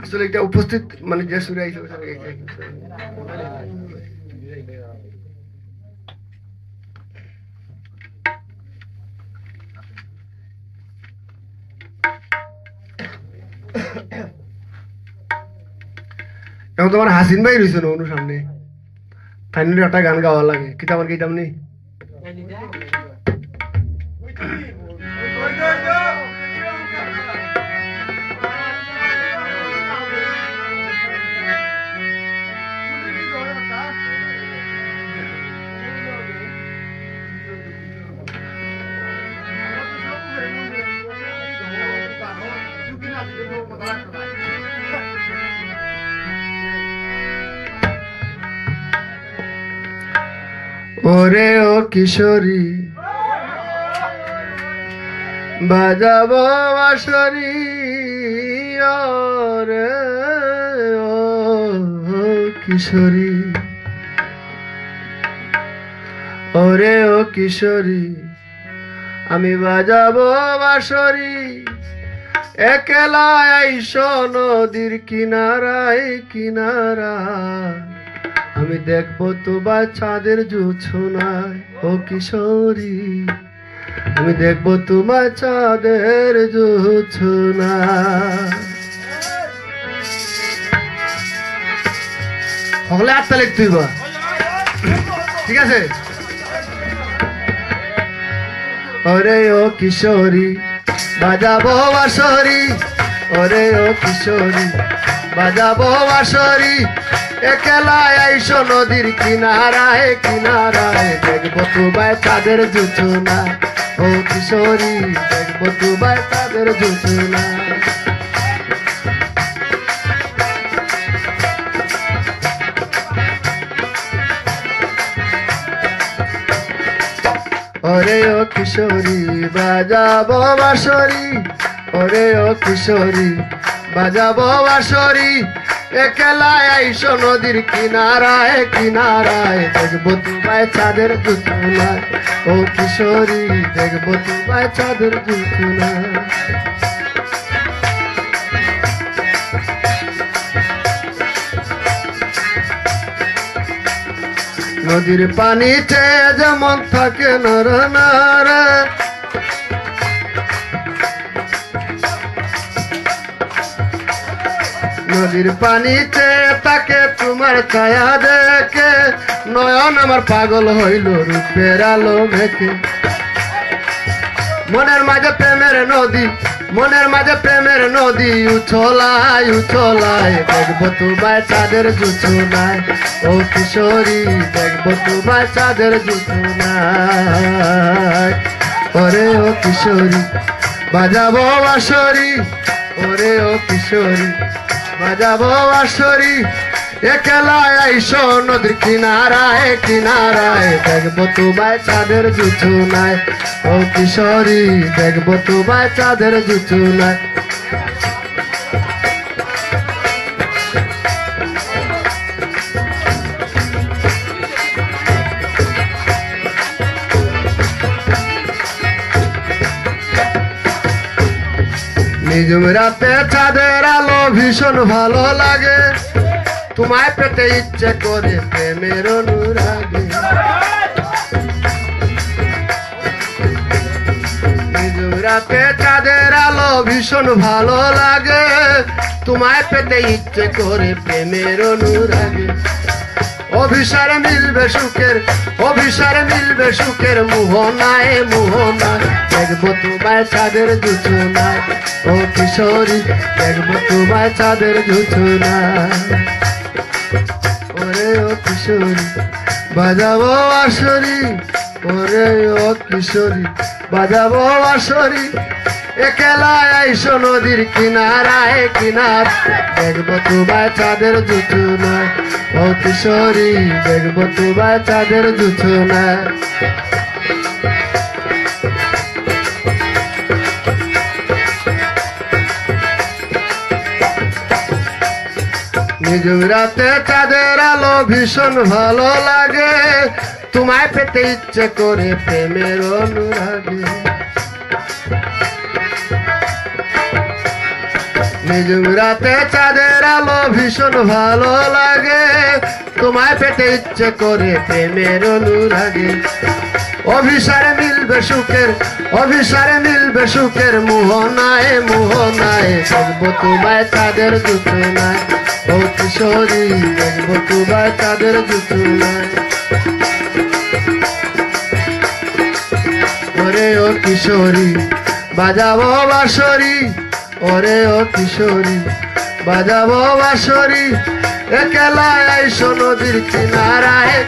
আসলে এটা উপস্থিত মানে যে সুরে আইছে এখন তোমার হাসিন ভাই রয়েছে না অনু সামনে ফাইনালি একটা গান গাওয়া লাগে কিন্তু আমার গেইতাম নেই ওরে ও কিশোরী বাজাবো বাঁশরি ওরে ও কিশোরী ওরে ও কিশোরী আমি বাজাবো বাঁশরি একলা আইসো নদীর কিনারায় কিনারায় আমি দেখবো তোমার চাঁদের জোছনায় ও কিশোরী আমি দেখবো তোমার চাঁদের জোছনায় হলে আটটা লিখতে হইবা ঠিক আছে ওরে ও কিশোরী বাজাবো বাঁশরি ওরে ও কিশোরী বাজাবো বাঁশরি একলা আইসো নদীর কিনারায় কিনারায় দেখবো তোমায় চাঁদের জোছনা ও কিশোরী দেখবো তোমায় চাঁদের জোছনা ওরে ও কিশোরী বাজাবো বাঁশরি ওরে ও কিশোরী বাজাবো বাঁশরি একলা আইসো নদীর কিনারায় কিনারায় দেখবো তোমায় চাঁদের জোছনা ও কিশোরী দেখবো তোমায় চাঁদের জোছনা নদীর পানিতে যেমন থাকে নরনারা নদীর পানিতে তাকে তোমার ছায়া দেখে নয়ন আমার পাগল হইল রূপের আলো মেখে মনের মাঝে প্রেমের নদী মনের মাঝে প্রেমের নদী উছলায় উছলায় দেখবো তোমায় চাঁদের জোছনায় ও কিশোরী দেখবো তোমায় চাঁদের জোছনায় ওরে ও কিশোরী বাজাবো বাঁশরি ওরে ও কিশোরী বাজাবো বাঁশরি একলা আইসো নদীর কিনারায় কিনারায় দেখবো তোমায় চাঁদের জোছনায় ও কিশোরী দেখবো তোমায় চাঁদের জোছনায় নিজম রাতে চাঁদের আলো ভীষণ ভালো লাগে তোমায় পেতে ইচ্ছে করে প্রেমের অনুরাগে নিজম রাতে চাঁদের আলো ভীষণ ভালো লাগে তোমায় পেতে ইচ্ছে করে প্রেমের অনুরাগে অভিসারে মিলবে সুখের মোহনায় মোহনায় দেখবো তোমায় চাঁদের জোছনায় ও কিশোরী দেখবো তোমায় চাঁদের জোছনায় ওরে ও কিশোরী বাজাবো বাঁশরি ওরে ও কিশোরী বাজাবো বাঁশরি একলা আইসো নদীর কিনারায় কিনার দেখবো তোমায় চাঁদের জোছনায় ও কিশোরী দেখবো তোমায় চাঁদের জোছনায় নিজম রাতে চাঁদের আলো ভীষণ ভালো লাগে তোমায় পেতে ইচ্ছে করে প্রেমের অনুরাগে নিঝুম রাতে চাঁদের আলো ভীষণ ভালো লাগে, তোমায় পেতে ইচ্ছে করে প্রেমের অনুরাগে। অভিসারে মিলবে সুখের, অভিসারে মিলবে সুখের মোহনায় মোহনায়, দেখবো তোমায় চাঁদের জুটনায়। ও কিশোরী দেখবো তোমায় চাঁদের জুটনায়। ওরে ও কিশোরী বাজাবো বাঁশরি, ওরে ও কিশোরী বাজাবো বাঁশরি, একলা আইসো নদীর কিনারায়।